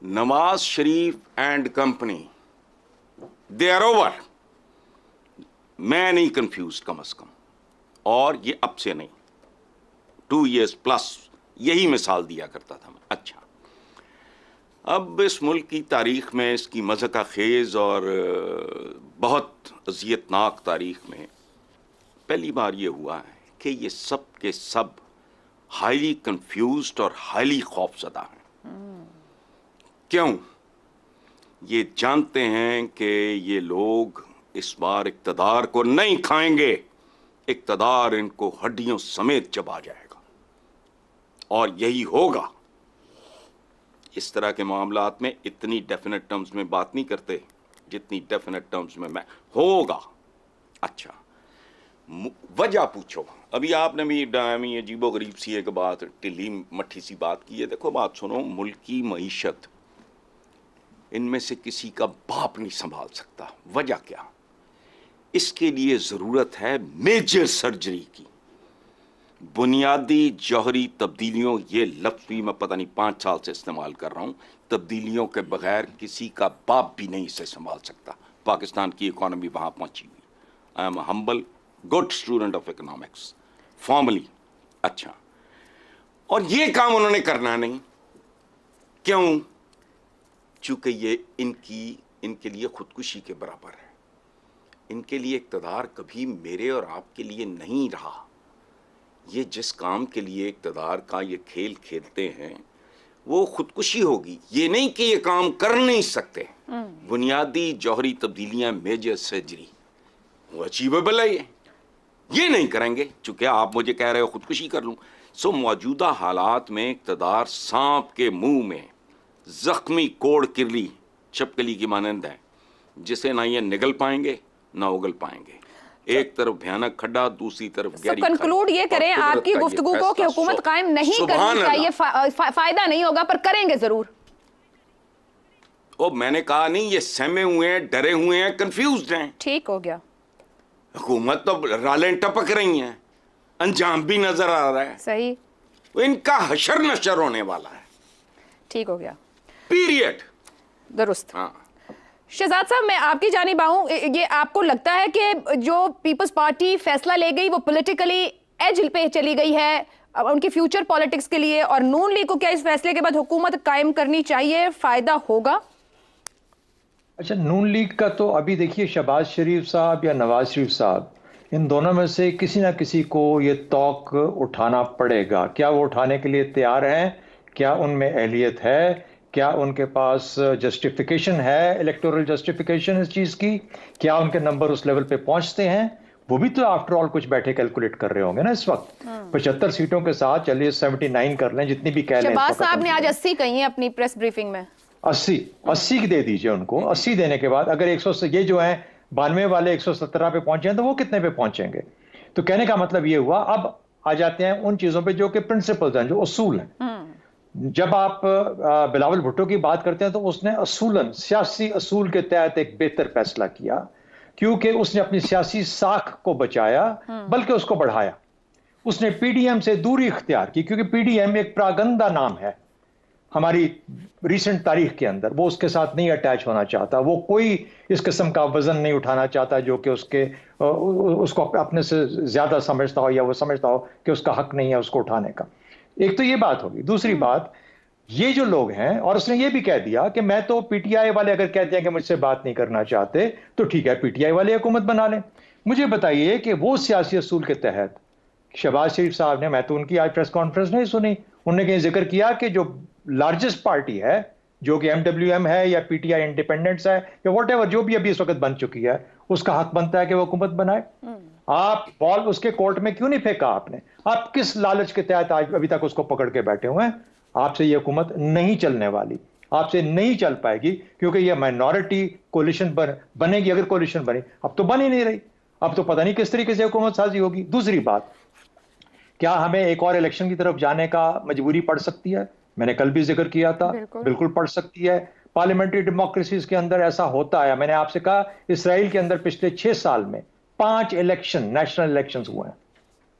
Nawaz Sharif and company, they are over. मैं नहीं confuse कम से कम, और ये अब से नहीं, 2 years प्लस यही मिसाल दिया करता था मैं। अच्छा, अब इस मुल्क की तारीख में, इसकी मज़हका खेज और बहुत अजियतनाक तारीख में पहली बार ये हुआ है कि ये सब के सब हाईली कंफ्यूज्ड और हाईली खौफजदा हैं। क्यों? ये जानते हैं कि ये लोग इस बार इक़्तिदार को नहीं खाएंगे, इक़्तिदार इनको हड्डियों समेत चबा जाएगा, और यही होगा। इस तरह के मामलात में इतनी डेफिनेट टर्म्स में बात नहीं करते जितनी डेफिनेट टर्म्स में मैं होगा। अच्छा, वजह पूछो। अभी आपने भी अजीबो गरीब सी एक बात, टिल्ली मट्ठी सी बात की है। देखो बात सुनो, मुल्क की मईशत इनमें से किसी का बाप नहीं संभाल सकता। वजह क्या? इसके लिए ज़रूरत है मेजर सर्जरी की, बुनियादी जौहरी तब्दीलियों। ये लफ्ज़ भी मैं पता नहीं 5 साल से इस्तेमाल कर रहा हूँ। तब्दीलियों के बगैर किसी का बाप भी नहीं इसे संभाल सकता। पाकिस्तान की इकॉनमी वहाँ पहुँची हुई। I am humble good student of economics formally. अच्छा, और ये काम उन्होंने करना नहीं। क्यों? चूँकि ये इनके लिए खुदकुशी के बराबर है। इनके लिए इक़्तिदार कभी मेरे और आपके लिए नहीं रहा। ये जिस काम के लिए इक़्तिदार का ये खेल खेलते हैं वो खुदकुशी होगी। ये नहीं कि ये काम कर नहीं सकते। बुनियादी जौहरी तब्दीलियां, मेजर सर्जरी, वो अचीवेबल है। ये नहीं करेंगे। चूंकि आप मुझे कह रहे हो खुदकुशी कर लूं, सो मौजूदा हालात में इक़्तिदार सांप के मुंह में जख्मी कोड़ किरली छिपकली की मानंद है, जिसे ना ये निगल पाएंगे ना उगल पाएंगे। एक तरफ भयानक खड्डा, दूसरी तरफ गहरी खाई। कंक्लूड ये करें आपकी गुफ्तगू को कि हुकूमत कायम नहीं करनी चाहिए, फायदा नहीं होगा, पर करेंगे जरूर। ओ, मैंने कहा नहीं, ये सहमे हुए हैं, डरे हुए हैं, कंफ्यूज्ड हैं। ठीक हो गया। हुकूमत तो रालें टपक रही हैं, अंजाम भी नजर आ रहा है। सही। इनका हशर नशर होने वाला है। ठीक हो गया। पीरियड। दुरुस्त। हाँ। शहजाद साहब, मैं आपकी जानिब आऊं। ये आपको लगता है कि जो पीपल्स पार्टी फैसला ले गई वो पॉलिटिकली एज पे चली गई है उनकी फ्यूचर पॉलिटिक्स के लिए, और नून लीग को क्या इस फैसले के बाद हुकूमत कायम करनी चाहिए, फायदा होगा? अच्छा, नून लीग का तो अभी देखिए, शहबाज शरीफ साहब या नवाज शरीफ साहब, इन दोनों में से किसी ना किसी को ये तौक उठाना पड़ेगा। क्या वो उठाने के लिए तैयार हैं? क्या उनमें अहलियत है? क्या उनके पास जस्टिफिकेशन है, इलेक्टोरल जस्टिफिकेशन इस चीज़ की? क्या उनके नंबर उस लेवल पे पहुंचते हैं? वो भी तो आफ्टर ऑल कुछ बैठे कैलकुलेट कर रहे होंगे ना इस वक्त। 75 सीटों के साथ चलिए 79 कर लें, जितनी भी कह लें। शहबाज साहब ने आज 80 कही है अपनी प्रेस ब्रीफिंग में। 80 की दे दीजिए उनको। 80 देने के बाद अगर 100 से ये जो है 92 वाले 117 पे पहुंचे हैं, तो वो कितने पे पहुंचेंगे? तो कहने का मतलब ये हुआ, अब आ जाते हैं उन चीजों पे जो कि प्रिंसिपल्स हैं, जो उसूल हैं। जब आप बिलावल भुट्टो की बात करते हैं तो उसने असूलन सियासी असूल के तहत एक बेहतर फैसला किया, क्योंकि उसने अपनी सियासी साख को बचाया बल्कि उसको बढ़ाया। उसने पीडीएम से दूरी इख्तियार की, क्योंकि पीडीएम एक प्रागंदा नाम है हमारी रिसेंट तारीख के अंदर। वो उसके साथ नहीं अटैच होना चाहता, वो कोई इस किस्म का वजन नहीं उठाना चाहता जो कि उसको अपने से ज्यादा समझता हो, या वो समझता हो कि उसका हक नहीं है उसको उठाने का। एक तो ये बात होगी। दूसरी बात, ये जो लोग हैं, और उसने ये भी कह दिया कि मैं तो पीटीआई वाले अगर कहते हैं कि मुझसे बात नहीं करना चाहते तो ठीक है, पीटीआई वाले हुकूमत बना लें। मुझे बताइए कि वो सियासी असूल के तहत शहबाज शरीफ साहब ने, मैं तो उनकी आज प्रेस कॉन्फ्रेंस नहीं सुनी, उन्होंने कहीं जिक्र किया कि जो लार्जेस्ट पार्टी है, जो कि एमडब्ल्यूएम है या पीटीआई इंडिपेंडेंट्स है या व्हाटएवर, जो भी अभी इस वक्त बन चुकी है, उसका हक बनता है कि वो हुकूमत बनाए। आप बॉल उसके कोर्ट में क्यों नहीं फेंका आपने? आप किस लालच के तहत आज अभी तक उसको पकड़ के बैठे हुए हैं? आपसे ये हुकूमत नहीं चलने वाली, आपसे नहीं चल पाएगी, क्योंकि ये माइनॉरिटी कोलिशन बनेगी। अगर कोलिशन बनी, अब तो बन ही नहीं रही, अब तो पता नहीं किस तरीके से हुकूमत साजी होगी। दूसरी बात, क्या हमें एक और इलेक्शन की तरफ जाने का मजबूरी पड़ सकती है? मैंने कल भी जिक्र किया था, बिल्कुल पड़ सकती है। पार्लियामेंट्री डेमोक्रेसीज के अंदर ऐसा होता है। मैंने आपसे कहा, इसराइल के अंदर पिछले 6 साल में 5 इलेक्शन, नेशनल इलेक्शंस हुए हैं,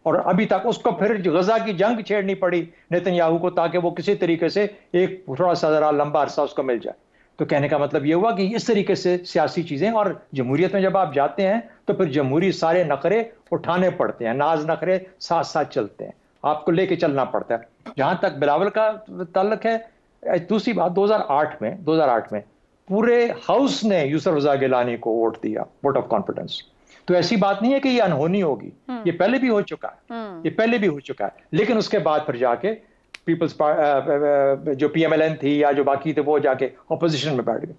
और अभी तक उसको फिर गजा की जंग छेड़नी पड़ी नेतन्याहू को, ताकि वो किसी तरीके से एक थोड़ा सा जरा लंबा अरसा उसको मिल जाए। तो कहने का मतलब ये हुआ कि इस तरीके से सियासी चीजें, और जमहूरियत में जब आप जाते हैं तो फिर जमहूरी सारे नखरे उठाने पड़ते हैं, नाज नखरे साथ साथ चलते हैं, आपको लेके चलना पड़ता है। जहां तक बिलावल का ताल्लुक है, दूसरी बात 2008 में पूरे हाउस ने यूसुफ रजा गिलानी को वोट दिया, वोट ऑफ कॉन्फिडेंस। तो ऐसी बात नहीं है कि ये अनहोनी होगी, ये पहले भी हो चुका है, ये पहले भी हो चुका है। लेकिन उसके बाद फिर जाके पीपल्स जो पीएमएलएन थी या जो बाकी थे वो जाके ऑपोजिशन में बैठ गए।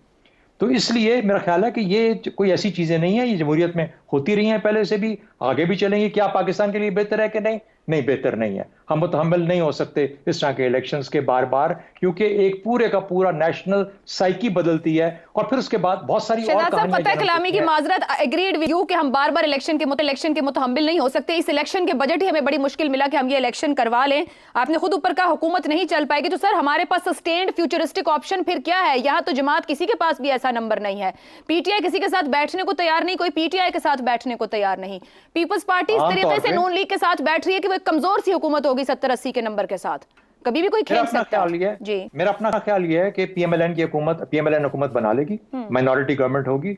तो इसलिए मेरा ख्याल है कि ये कोई ऐसी चीजें नहीं है, ये जमहूरियत में होती रही हैं पहले से भी, आगे भी चलेंगी। क्या पाकिस्तान के लिए बेहतर है कि नहीं? नहीं, बेहतर नहीं है। हम मुतहम्मिल नहीं हो सकते इस तरह के इलेक्शंस के बार बार, क्योंकि एक पूरे का पूरा नेशनल साइकी बदलती है और फिर उसके बाद बहुत सारी और कहानियां फतेह कलामी की माजरत, एग्रीड विद यू कि हम बार बार इलेक्शन के मुतहम्मिल नहीं हो सकते। इस इलेक्शन के बजट ही हमें बड़ी मुश्किल मिला कि हम ये इलेक्शन करवा लें। आपने खुद ऊपर कहा हुकूमत नहीं चल पाएगी, तो सर हमारे पास सस्टेन्ड फ्यूचरिस्टिक ऑप्शन फिर क्या है? यहाँ तो जमात किसी के पास भी ऐसा नंबर नहीं है, पीटीआई किसी के साथ बैठने को तैयार नहीं, कोई पीटीआई के साथ बैठने को तैयार नहीं। पीपल्स पार्टी इस तरीके से नून लीग के साथ बैठ रही है कि वो एक कमजोर सी हुकूमत होगी 70-80 के नंबर के साथ, कभी भी कोई खेल सकता है। जी, मेरा अपना ख्याल ये है कि पीएमएलएन हुकूमत बना लेगी, माइनॉरिटी गवर्नमेंट होगी,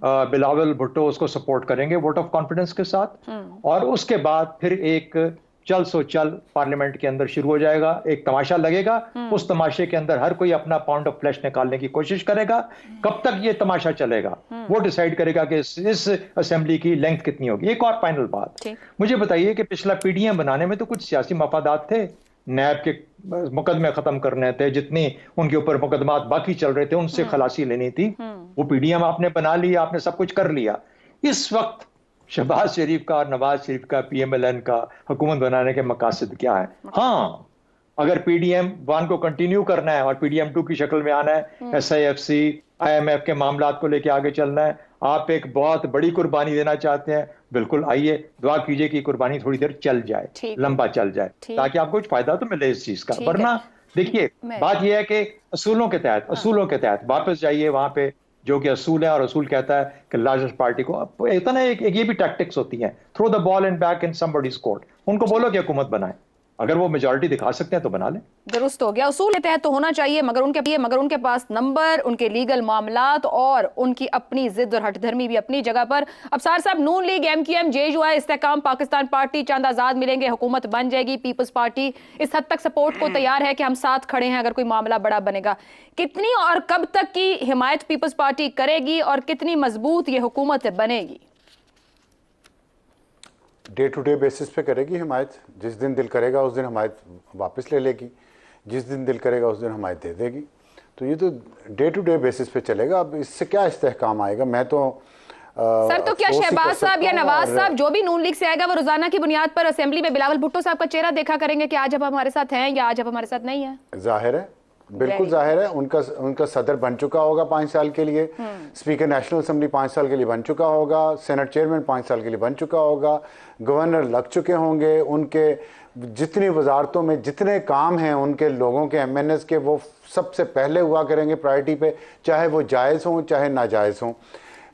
बिलावल भुट्टो उसको सपोर्ट करेंगे वोट ऑफ कॉन्फिडेंस के साथ, और उसके बाद फिर एक चल सो चल पार्लियामेंट के अंदर शुरू हो जाएगा, एक तमाशा लगेगा। उस तमाशे के अंदर हर कोई अपना पाउंड ऑफ फ्लैश निकालने की कोशिश करेगा। कब तक ये तमाशा चलेगा वो डिसाइड करेगा कि इस असेंबली की लेंथ कितनी होगी। एक और फाइनल बात, मुझे बताइए कि पिछला पीडीएम बनाने में तो कुछ सियासी मफादात थे, नैब के मुकदमे खत्म करने थे, जितनी उनके ऊपर मुकदमात बाकी चल रहे थे उनसे खलासी लेनी थी, वो पीडीएम आपने बना लिया, आपने सब कुछ कर लिया। इस वक्त शहबाज शरीफ का और नवाज शरीफ का पीएमएलएन का हुकूमत बनाने के मकासद क्या है? हाँ, अगर पीडीएम 1 को कंटिन्यू करना है और पीडीएम 2 की शक्ल में आना है, एसआईएफसी आईएमएफ के मामलात को लेकर आगे चलना है, आप एक बहुत बड़ी कुर्बानी देना चाहते हैं, बिल्कुल आइए, दुआ कीजिए कि कुर्बानी थोड़ी देर चल जाए, लंबा चल जाए, ताकि आपको कुछ फायदा तो मिले इस चीज का। वरना देखिए, बात यह है कि असूलों के तहत वापस जाइए वहां पे जो कि असूल है, और असूल कहता है कि लार्जेस्ट पार्टी को इतना एक ये भी टैक्टिक्स होती हैं, throw the ball and back in somebody's court. उनको बोलो कि हुकूमत बनाए, अगर वो मेजॉरिटी दिखा सकते हैं तो बना लें। दुरुस्त हो गया, उसूल के तहत तो होना चाहिए, मगर उनके पास नंबर, उनके लीगल मामलात और उनकी अपनी जिद और हठधर्मी भी अपनी जगह पर। अब सार साहब, Noon league, MQM, JUI, Istehkam, Pakistan party, चंद आजाद मिलेंगे, हुकूमत बन जाएगी। पीपल्स पार्टी इस हद तक सपोर्ट को तैयार है कि हम साथ खड़े हैं अगर कोई मामला बड़ा बनेगा। कितनी और कब तक की हिमायत पीपल्स पार्टी करेगी और कितनी मजबूत ये हुकूमत बनेगी? डे टू डे बेसिस पे करेगी हिमायत। जिस दिन दिल करेगा उस दिन हिमायत वापस ले लेगी, जिस दिन दिल करेगा उस दिन हिमायत दे देगी। तो ये तो डे टू डे बेसिस पे चलेगा। अब इससे क्या इस्तेहकाम आएगा? मैं तो सर, तो क्या शहबाज साहब या नवाज साहब जो भी नून लीग से आएगा वो रोजाना की बुनियाद पर असेंबली में बिलावल भुट्टो साहब का चेहरा देखा करेंगे कि आज अब हमारे साथ हैं या आज अब हमारे साथ नहीं है? जाहिर है, बिल्कुल जाहिर है। उनका सदर बन चुका होगा 5 साल के लिए, स्पीकर नेशनल असेंबली 5 साल के लिए बन चुका होगा, सेनेट चेयरमैन 5 साल के लिए बन चुका होगा, गवर्नर लग चुके होंगे, उनके जितनी वजारतों में जितने काम हैं उनके लोगों के एमएनएस के, वो सबसे पहले हुआ करेंगे प्रायोरिटी पे, चाहे वो जायज़ हों चाहे नाजायज़ हों।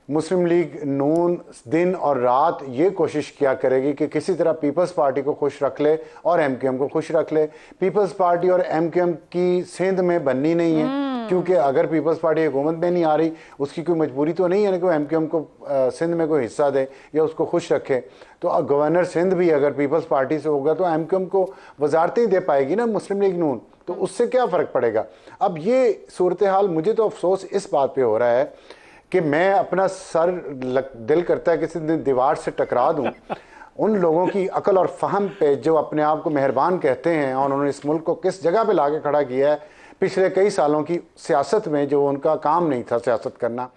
मुस्लिम लीग नून दिन और रात ये कोशिश किया करेगी कि किसी तरह पीपल्स पार्टी को खुश रख ले और एमक्यूएम को खुश रख ले। पीपल्स पार्टी और एमक्यूएम की सिंध में बननी नहीं है, क्योंकि अगर पीपल्स पार्टी हुकूमत में नहीं आ रही, उसकी कोई मजबूरी तो नहीं है कि वो एमक्यूएम को सिंध में कोई हिस्सा दे या उसको खुश रखे। तो गवर्नर सिंध भी अगर पीपल्स पार्टी से होगा तो एमक्यूएम को वजारतें दे पाएगी ना मुस्लिम लीग नून, तो उससे क्या फ़र्क पड़ेगा? अब ये सूरत हाल, मुझे तो अफसोस इस बात पर हो रहा है कि मैं अपना दिल करता है किसी दिन दीवार से टकरा दूं उन लोगों की अकल और फहम पे जो अपने आप को मेहरबान कहते हैं, और उन्होंने इस मुल्क को किस जगह पे लाके खड़ा किया है पिछले कई सालों की सियासत में, जो उनका काम नहीं था सियासत करना।